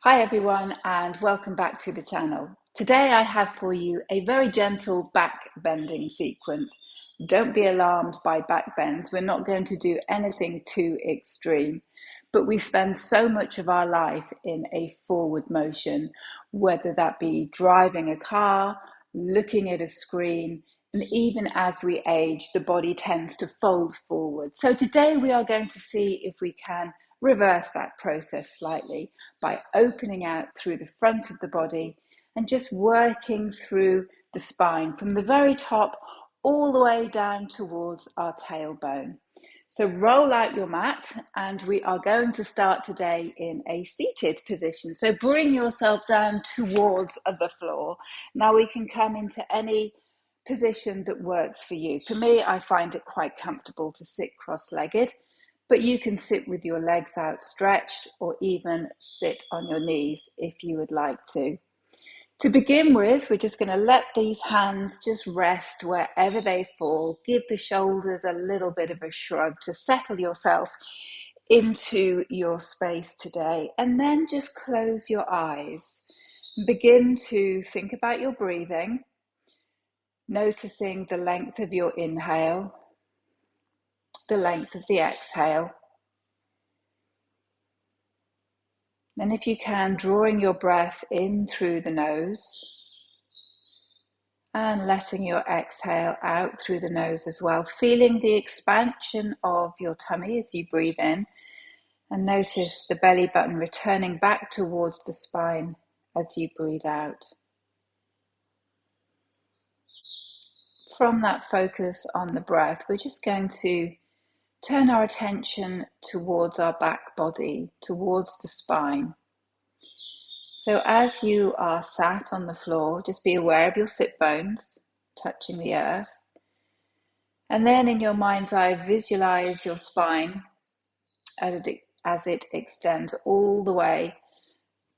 Hi everyone and welcome back to the channel. Today I have for you a very gentle back bending sequence. Don't be alarmed by back bends. We're not going to do anything too extreme, but we spend so much of our life in a forward motion, whether that be driving a car, looking at a screen, and even as we age, the body tends to fold forward. So today we are going to see if we can reverse that process slightly by opening out through the front of the body and just working through the spine from the very top all the way down towards our tailbone. So roll out your mat and we are going to start today in a seated position. So bring yourself down towards the floor. Now we can come into any position that works for you. For me, I find it quite comfortable to sit cross-legged, but you can sit with your legs outstretched or even sit on your knees if you would like to. To begin with, we're just going to let these hands just rest wherever they fall. Give the shoulders a little bit of a shrug to settle yourself into your space today. And then just close your eyes. Begin to think about your breathing, noticing the length of your inhale, the length of the exhale. And if you can, drawing your breath in through the nose and letting your exhale out through the nose as well, feeling the expansion of your tummy as you breathe in, and notice the belly button returning back towards the spine as you breathe out. From that focus on the breath, we're just going to turn our attention towards our back body, towards the spine. So as you are sat on the floor, just be aware of your sit bones touching the earth. And then in your mind's eye, visualize your spine as it extends all the way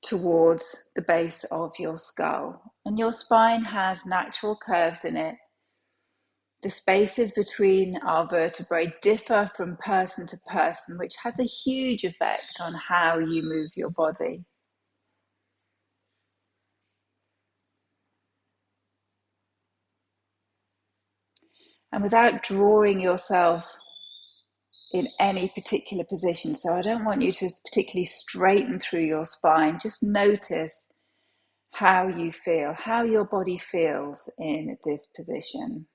towards the base of your skull. And your spine has natural curves in it. The spaces between our vertebrae differ from person to person, which has a huge effect on how you move your body. And without drawing yourself in any particular position, so I don't want you to particularly straighten through your spine, just notice how you feel, how your body feels in this position.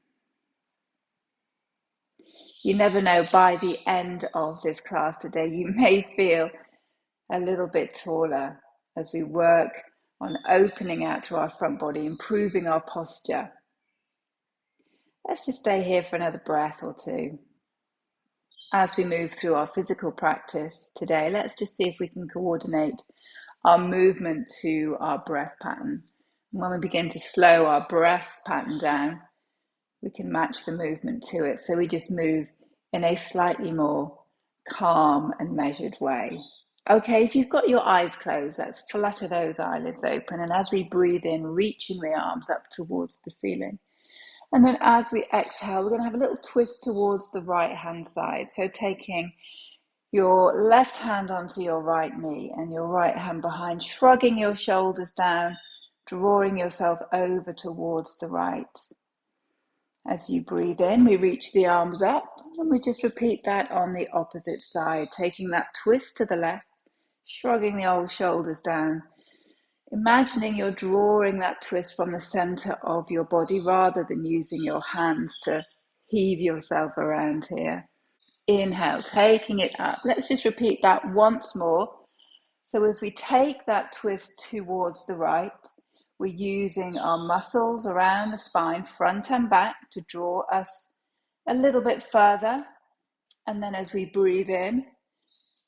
You never know, by the end of this class today, you may feel a little bit taller as we work on opening out through our front body, improving our posture. Let's just stay here for another breath or two. As we move through our physical practice today, let's just see if we can coordinate our movement to our breath pattern. And when we begin to slow our breath pattern down, we can match the movement to it. So we just move in a slightly more calm and measured way. Okay, if you've got your eyes closed, let's flutter those eyelids open. And as we breathe in, reaching the arms up towards the ceiling. And then as we exhale, we're going to have a little twist towards the right-hand side. So taking your left hand onto your right knee and your right hand behind, shrugging your shoulders down, drawing yourself over towards the right. As you breathe in, we reach the arms up, and we just repeat that on the opposite side, taking that twist to the left, shrugging the old shoulders down, imagining you're drawing that twist from the center of your body rather than using your hands to heave yourself around here. Inhale, taking it up. Let's just repeat that once more. So as we take that twist towards the right, we're using our muscles around the spine, front and back, to draw us a little bit further. And then as we breathe in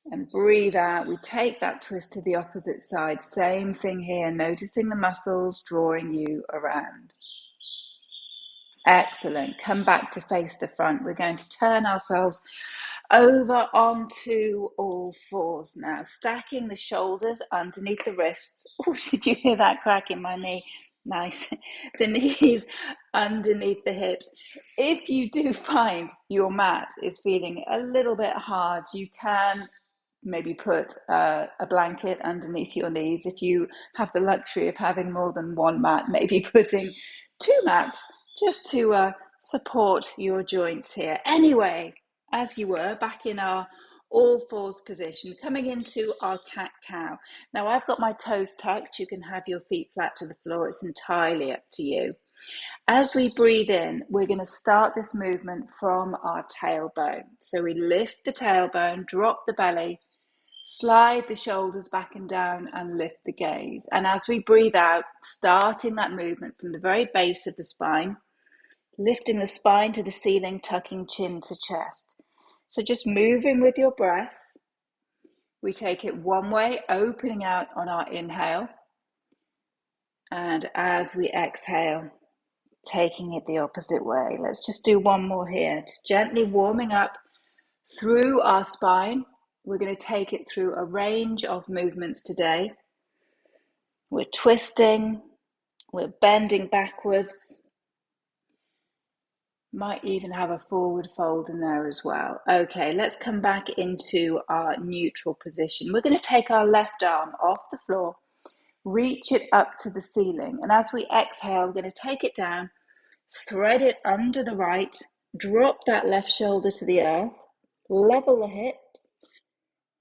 and breathe out, we take that twist to the opposite side. Same thing here, noticing the muscles drawing you around. Excellent. Come back to face the front. We're going to turn ourselves over onto all fours now, stacking the shoulders underneath the wrists. Oh, did you hear that crack in my knee? Nice. The knees underneath the hips. If you do find your mat is feeling a little bit hard, you can maybe put a blanket underneath your knees. If you have the luxury of having more than one mat, maybe putting two mats just to support your joints here. Anyway, as you were back in our all fours position, coming into our cat-cow. Now I've got my toes tucked. You can have your feet flat to the floor. It's entirely up to you. As we breathe in, we're going to start this movement from our tailbone. So we lift the tailbone, drop the belly, slide the shoulders back and down, and lift the gaze. And as we breathe out, starting that movement from the very base of the spine, lifting the spine to the ceiling, tucking chin to chest. So just moving with your breath. We take it one way, opening out on our inhale. And as we exhale, taking it the opposite way. Let's just do one more here. Just gently warming up through our spine. We're going to take it through a range of movements today. We're twisting, we're bending backwards. Might even have a forward fold in there as well. Okay, let's come back into our neutral position. We're going to take our left arm off the floor, reach it up to the ceiling. And as we exhale, we're going to take it down, thread it under the right, drop that left shoulder to the earth, level the hips,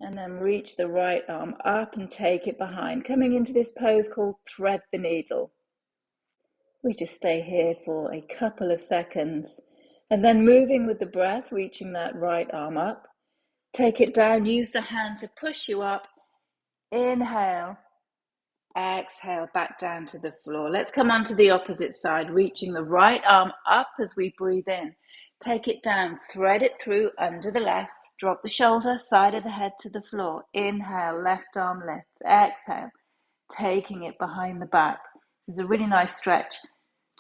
and then reach the right arm up and take it behind, coming into this pose called thread the needle. We just stay here for a couple of seconds, and then moving with the breath, reaching that right arm up, take it down, use the hand to push you up, inhale, exhale, back down to the floor. Let's come onto the opposite side, reaching the right arm up as we breathe in. Take it down, thread it through under the left, drop the shoulder, side of the head to the floor. Inhale, left arm lifts. Exhale, taking it behind the back. This is a really nice stretch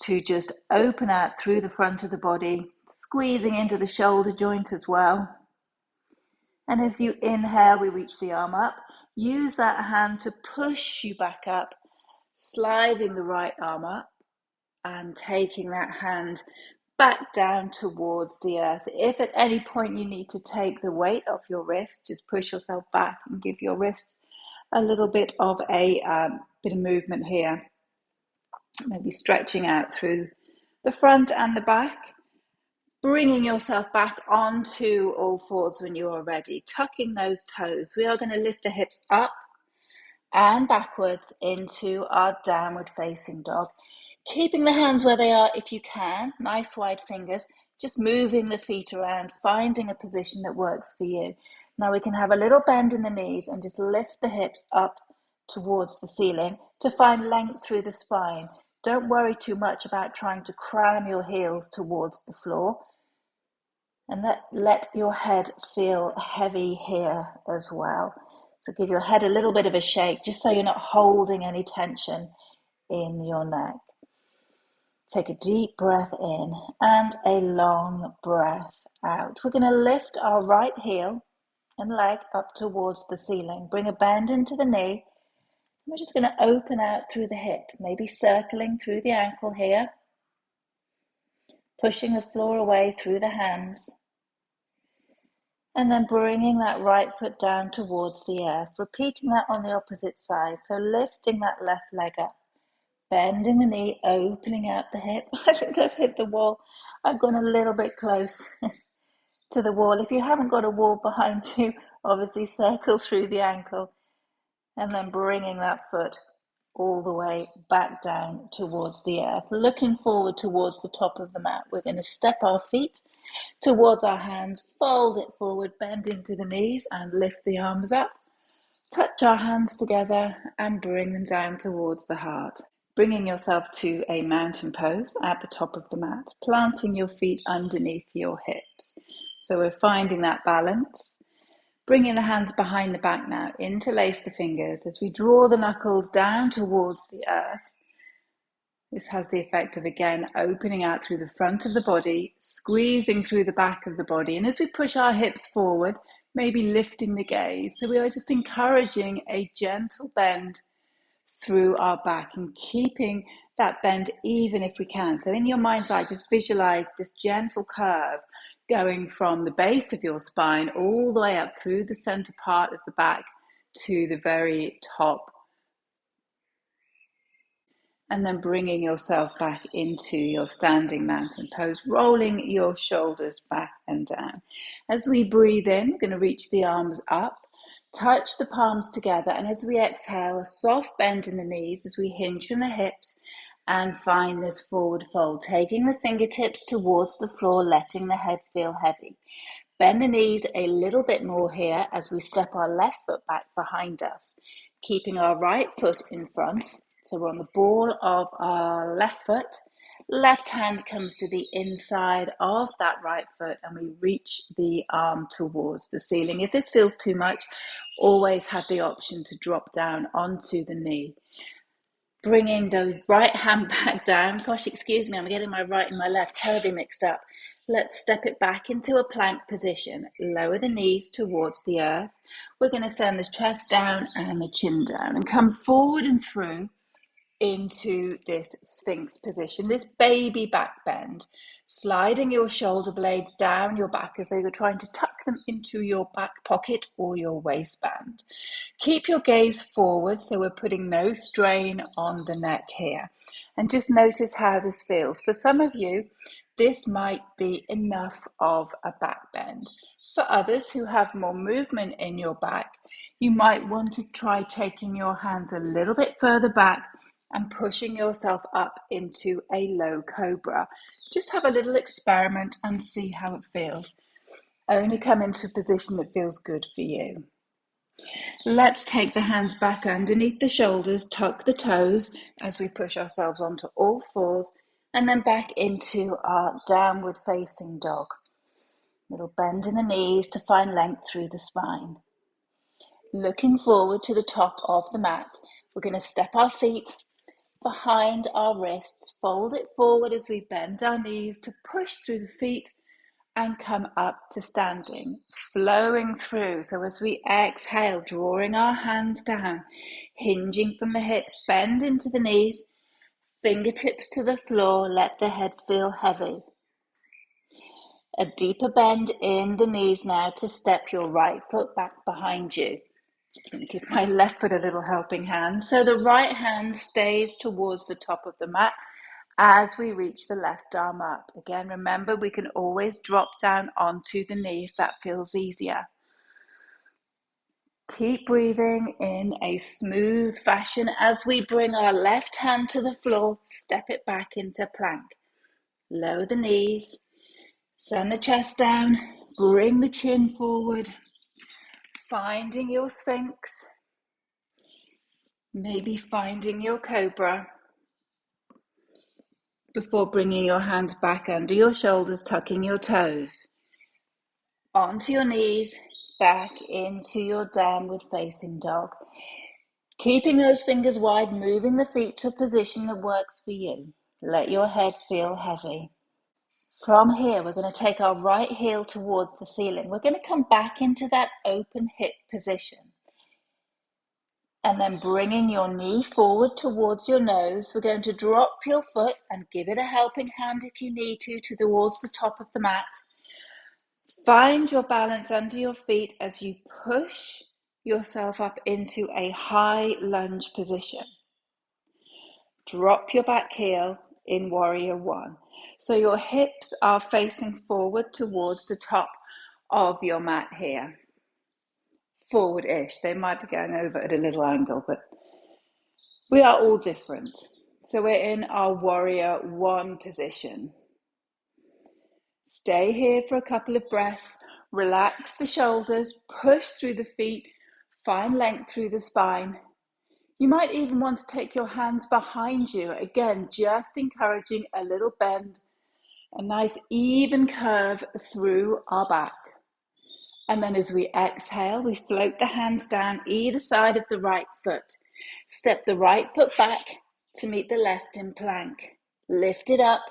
to just open out through the front of the body, squeezing into the shoulder joint as well. And as you inhale, we reach the arm up. Use that hand to push you back up, sliding the right arm up and taking that hand back down towards the earth. If at any point you need to take the weight off your wrist, just push yourself back and give your wrists a little bit of movement here. Maybe stretching out through the front and the back. Bringing yourself back onto all fours when you are ready. Tucking those toes. We are going to lift the hips up and backwards into our downward facing dog. Keeping the hands where they are if you can, nice wide fingers, just moving the feet around, finding a position that works for you. Now we can have a little bend in the knees and just lift the hips up towards the ceiling to find length through the spine. Don't worry too much about trying to cram your heels towards the floor. And let your head feel heavy here as well. So give your head a little bit of a shake, just so you're not holding any tension in your neck. Take a deep breath in and a long breath out. We're going to lift our right heel and leg up towards the ceiling. Bring a bend into the knee. We're just going to open out through the hip, maybe circling through the ankle here. Pushing the floor away through the hands. And then bringing that right foot down towards the earth. Repeating that on the opposite side. So lifting that left leg up. Bending the knee, opening out the hip. I think I've hit the wall. I've gone a little bit close to the wall. If you haven't got a wall behind you, obviously circle through the ankle. And then bringing that foot all the way back down towards the earth. Looking forward towards the top of the mat. We're going to step our feet towards our hands, fold it forward, bend into the knees and lift the arms up. Touch our hands together and bring them down towards the heart. Bringing yourself to a mountain pose at the top of the mat, planting your feet underneath your hips. So we're finding that balance. Bringing the hands behind the back now, interlace the fingers as we draw the knuckles down towards the earth. This has the effect of, again, opening out through the front of the body, squeezing through the back of the body. And as we push our hips forward, maybe lifting the gaze. So we are just encouraging a gentle bend through our back and keeping that bend even if we can. So in your mind's eye, just visualize this gentle curve going from the base of your spine all the way up through the center part of the back to the very top. And then bringing yourself back into your standing mountain pose, rolling your shoulders back and down. As we breathe in, we're going to reach the arms up, touch the palms together, and as we exhale, a soft bend in the knees as we hinge from the hips and find this forward fold, taking the fingertips towards the floor, letting the head feel heavy. Bend the knees a little bit more here as we step our left foot back behind us, keeping our right foot in front. So we're on the ball of our left foot. Left hand comes to the inside of that right foot and we reach the arm towards the ceiling. If this feels too much, always have the option to drop down onto the knee. Bringing the right hand back down. Gosh, excuse me, I'm getting my right and my left terribly mixed up. Let's step it back into a plank position. Lower the knees towards the earth. We're going to send the chest down and the chin down and come forward and through into this Sphinx position, this baby back bend, sliding your shoulder blades down your back as though you're trying to tuck them into your back pocket or your waistband. Keep your gaze forward, so we're putting no strain on the neck here. And just notice how this feels. For some of you, this might be enough of a back bend. For others who have more movement in your back, you might want to try taking your hands a little bit further back and pushing yourself up into a low cobra. Just have a little experiment and see how it feels. Only come into a position that feels good for you. Let's take the hands back underneath the shoulders, tuck the toes as we push ourselves onto all fours, and then back into our downward facing dog. Little bend in the knees to find length through the spine. Looking forward to the top of the mat, we're going to step our feet behind our wrists, fold it forward as we bend our knees to push through the feet and come up to standing, flowing through. So as we exhale, drawing our hands down, hinging from the hips, bend into the knees, fingertips to the floor, let the head feel heavy. A deeper bend in the knees now to step your right foot back behind you. I'm going to give my left foot a little helping hand. So the right hand stays towards the top of the mat as we reach the left arm up. Again, remember, we can always drop down onto the knee if that feels easier. Keep breathing in a smooth fashion as we bring our left hand to the floor, step it back into plank. Lower the knees, send the chest down, bring the chin forward. Finding your Sphinx, maybe finding your cobra before bringing your hands back under your shoulders, tucking your toes. Onto your knees, back into your downward facing dog. Keeping those fingers wide, moving the feet to a position that works for you. Let your head feel heavy. From here, we're going to take our right heel towards the ceiling. We're going to come back into that open hip position. And then bringing your knee forward towards your nose, we're going to drop your foot and give it a helping hand if you need to towards the top of the mat. Find your balance under your feet as you push yourself up into a high lunge position. Drop your back heel in warrior one. So your hips are facing forward towards the top of your mat here. Forward-ish. They might be going over at a little angle, but we are all different. So we're in our warrior one position. Stay here for a couple of breaths. Relax the shoulders, push through the feet, find length through the spine. You might even want to take your hands behind you. Again, just encouraging a little bend, a nice even curve through our back. And then as we exhale, we float the hands down either side of the right foot. Step the right foot back to meet the left in plank. Lift it up,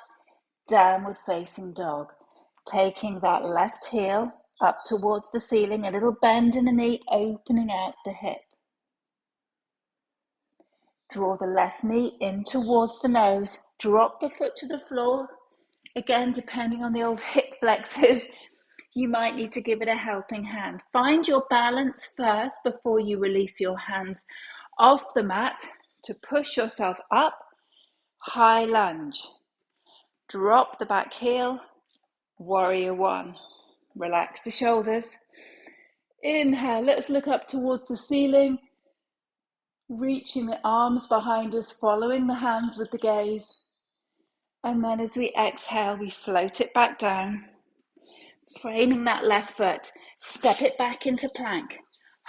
downward facing dog. Taking that left heel up towards the ceiling, a little bend in the knee, opening out the hip. Draw the left knee in towards the nose. Drop the foot to the floor. Again, depending on the old hip flexors, You might need to give it a helping hand. Find your balance first before you release your hands off the mat to push yourself up. High lunge. Drop the back heel. Warrior one. Relax the shoulders. Inhale, let's look up towards the ceiling, reaching the arms behind us, following the hands with the gaze. And then as we exhale, we float it back down, framing that left foot, step it back into plank.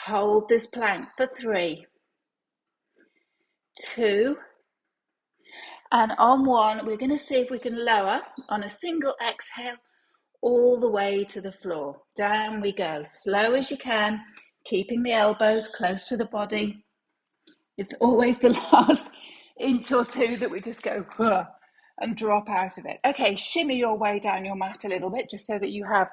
Hold this plank for 3, 2, and on 1, we're going to see if we can lower on a single exhale all the way to the floor. Down we go, slow as you can, keeping the elbows close to the body. It's always the last inch or two that we just go and drop out of it. Okay, shimmy your way down your mat a little bit just so that you have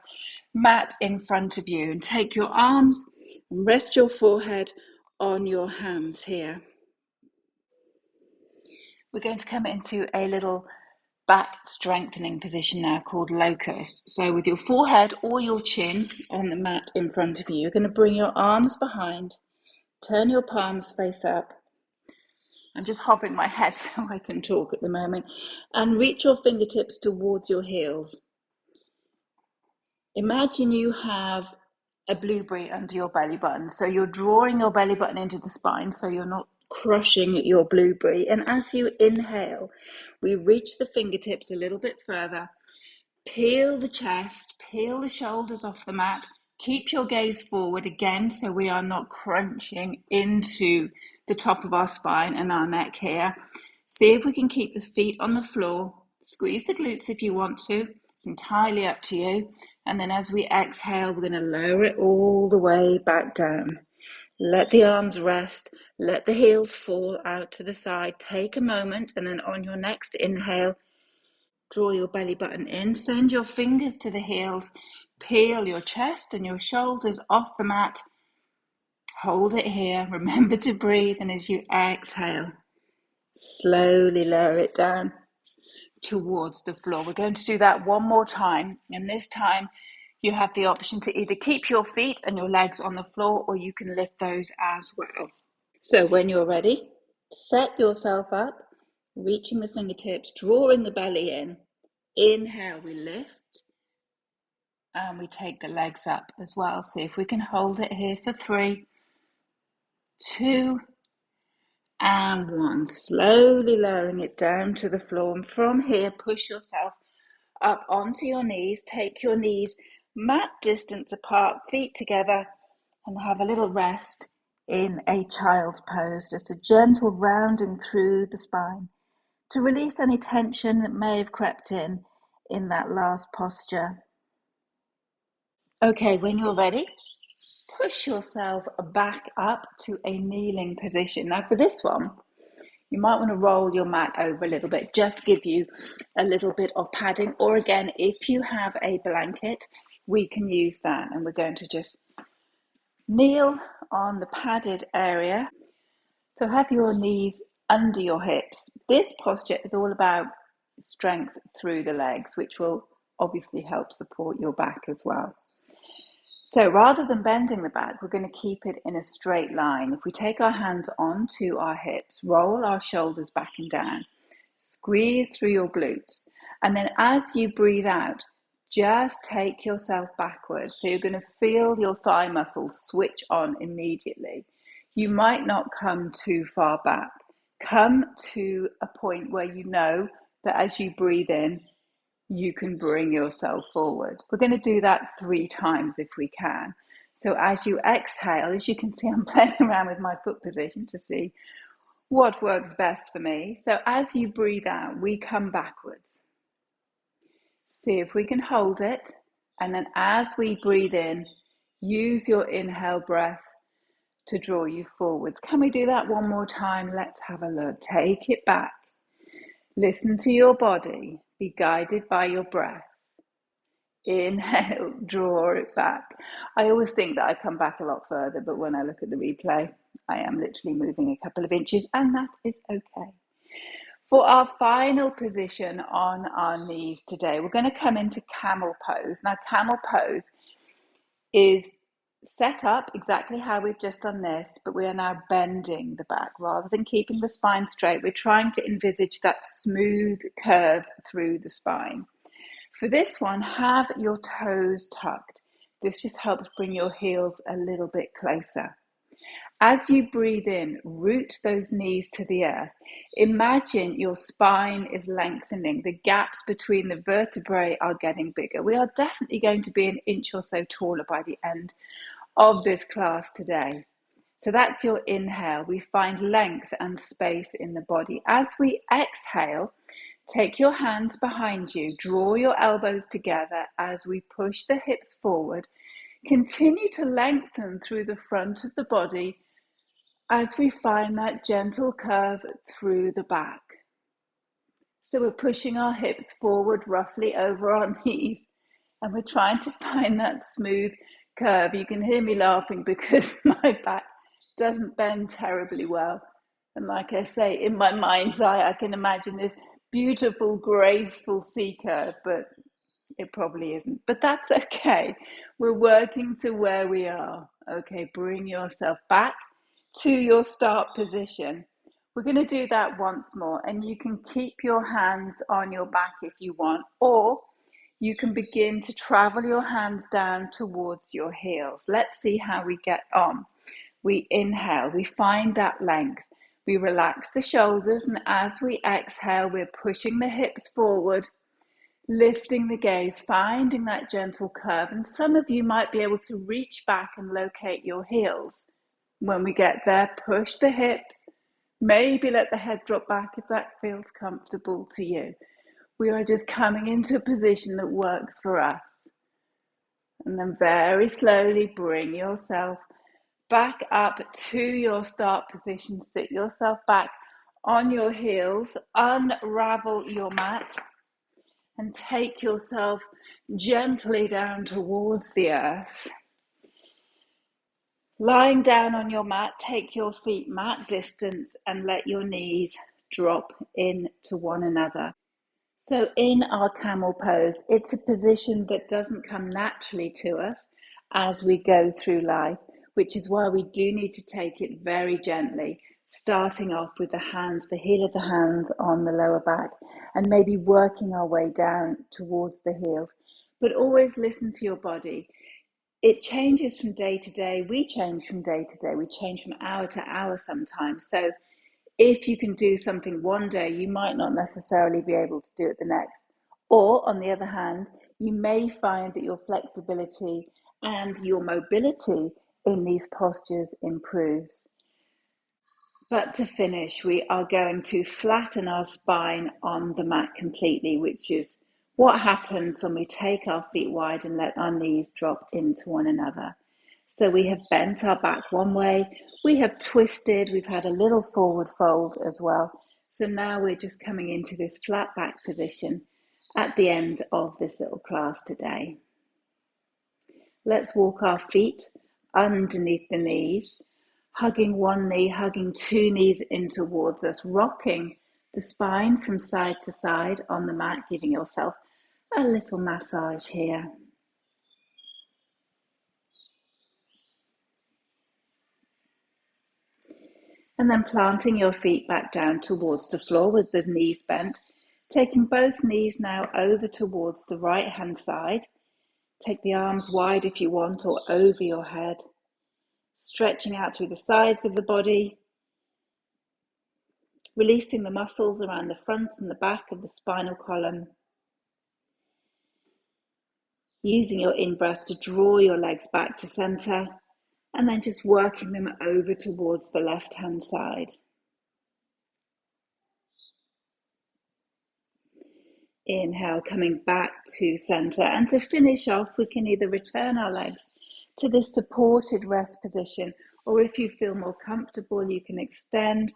mat in front of you, and take your arms and rest your forehead on your hands here. We're going to come into a little back strengthening position now called Locust. So with your forehead or your chin on the mat in front of you, you're going to bring your arms behind, turn your palms face up. I'm just hovering my head so I can talk at the moment, and reach your fingertips towards your heels. Imagine you have a blueberry under your belly button. So you're drawing your belly button into the spine so you're not crushing your blueberry. And as you inhale, we reach the fingertips a little bit further. Peel the chest, peel the shoulders off the mat. Keep your gaze forward again so we are not crunching into the top of our spine and our neck here. See if we can keep the feet on the floor. Squeeze the glutes if you want to. It's entirely up to you. And then as we exhale, we're going to lower it all the way back down. Let the arms rest. Let the heels fall out to the side. Take a moment, and then on your next inhale, draw your belly button in. Send your fingers to the heels. Peel your chest and your shoulders off the mat. Hold it here. Remember to breathe. And as you exhale, slowly lower it down towards the floor. We're going to do that one more time. And this time you have the option to either keep your feet and your legs on the floor, or you can lift those as well. So when you're ready, set yourself up, reaching the fingertips, drawing the belly in. Inhale, we lift, and we take the legs up as well. See if we can hold it here for 3, 2, and 1. Slowly lowering it down to the floor. And from here, push yourself up onto your knees. Take your knees mat distance apart, feet together, and have a little rest in a child's pose. Just a gentle rounding through the spine to release any tension that may have crept in that last posture. Okay, when you're ready, push yourself back up to a kneeling position. Now for this one, you might want to roll your mat over a little bit, just give you a little bit of padding. Or again, if you have a blanket, we can use that. And we're going to just kneel on the padded area. So have your knees under your hips. This posture is all about strength through the legs, which will obviously help support your back as well. So rather than bending the back, we're going to keep it in a straight line. If we take our hands onto our hips, roll our shoulders back and down, squeeze through your glutes. And then as you breathe out, just take yourself backwards. So you're going to feel your thigh muscles switch on immediately. You might not come too far back. Come to a point where you know that as you breathe in, you can bring yourself forward. We're going to do that 3 times if we can. So as you exhale, as you can see, I'm playing around with my foot position to see what works best for me. So as you breathe out, we come backwards. See if we can hold it. And then as we breathe in, use your inhale breath to draw you forwards. Can we do that one more time? Let's have a look. Take it back. Listen to your body. Be guided by your breath. Inhale, draw it back. I always think that I come back a lot further, but when I look at the replay, I am literally moving a couple of inches, and that is okay. For our final position on our knees today, we're going to come into camel pose. Now, camel pose is set up exactly how we've just done this, but we are now bending the back rather than keeping the spine straight. We're trying to envisage that smooth curve through the spine. For this one, have your toes tucked. This just helps bring your heels a little bit closer. As you breathe in, root those knees to the earth. Imagine your spine is lengthening. The gaps between the vertebrae are getting bigger. We are definitely going to be an inch or so taller by the end of this class today. So that's your inhale. We find length and space in the body. As we exhale, take your hands behind you. Draw your elbows together as we push the hips forward. Continue to lengthen through the front of the body as we find that gentle curve through the back. So we're pushing our hips forward roughly over our knees, and we're trying to find that smooth curve. You can hear me laughing because my back doesn't bend terribly well. And like I say, in my mind's eye, I can imagine this beautiful, graceful C curve, but it probably isn't. But that's okay. We're working to where we are. Okay, bring yourself back to your start position. We're going to do that once more, and you can keep your hands on your back if you want, or you can begin to travel your hands down towards your heels. Let's see how we get on. We inhale, we find that length, we relax the shoulders, and as we exhale, we're pushing the hips forward, lifting the gaze, finding that gentle curve. And some of you might be able to reach back and locate your heels. When we get there, push the hips, maybe let the head drop back if that feels comfortable to you. We are just coming into a position that works for us. And then very slowly bring yourself back up to your start position. Sit yourself back on your heels, unravel your mat, and take yourself gently down towards the earth. Lying down on your mat, take your feet mat distance and let your knees drop into one another. So in our camel pose, it's a position that doesn't come naturally to us as we go through life, which is why we do need to take it very gently, starting off with the hands, the heel of the hands on the lower back, and maybe working our way down towards the heels. But always listen to your body. It changes from day to day. We change from day to day. We change from hour to hour sometimes. So if you can do something one day, you might not necessarily be able to do it the next. Or on the other hand, you may find that your flexibility and your mobility in these postures improves. But to finish, we are going to flatten our spine on the mat completely, which is what happens when we take our feet wide and let our knees drop into one another. So we have bent our back one way, we have twisted, we've had a little forward fold as well. So now we're just coming into this flat back position at the end of this little class today. Let's walk our feet underneath the knees, hugging one knee, hugging two knees in towards us, rocking the spine from side to side on the mat, giving yourself a little massage here. And then planting your feet back down towards the floor with the knees bent, taking both knees now over towards the right hand side. Take the arms wide if you want or over your head, stretching out through the sides of the body, releasing the muscles around the front and the back of the spinal column. Using your in-breath to draw your legs back to center, and then just working them over towards the left-hand side. Inhale, coming back to center. And to finish off, we can either return our legs to this supported rest position, or if you feel more comfortable, you can extend,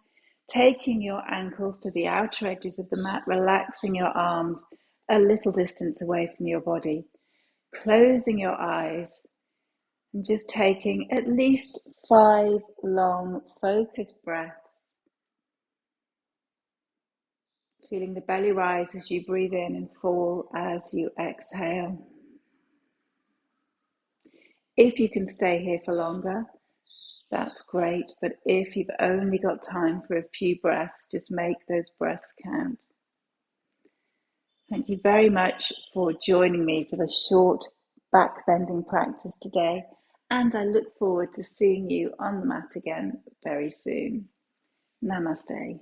taking your ankles to the outer edges of the mat, relaxing your arms a little distance away from your body, closing your eyes, and just taking at least 5 long, focused breaths. Feeling the belly rise as you breathe in and fall as you exhale. If you can stay here for longer, that's great. But if you've only got time for a few breaths, just make those breaths count. Thank you very much for joining me for the short back bending practice today. And I look forward to seeing you on the mat again very soon. Namaste.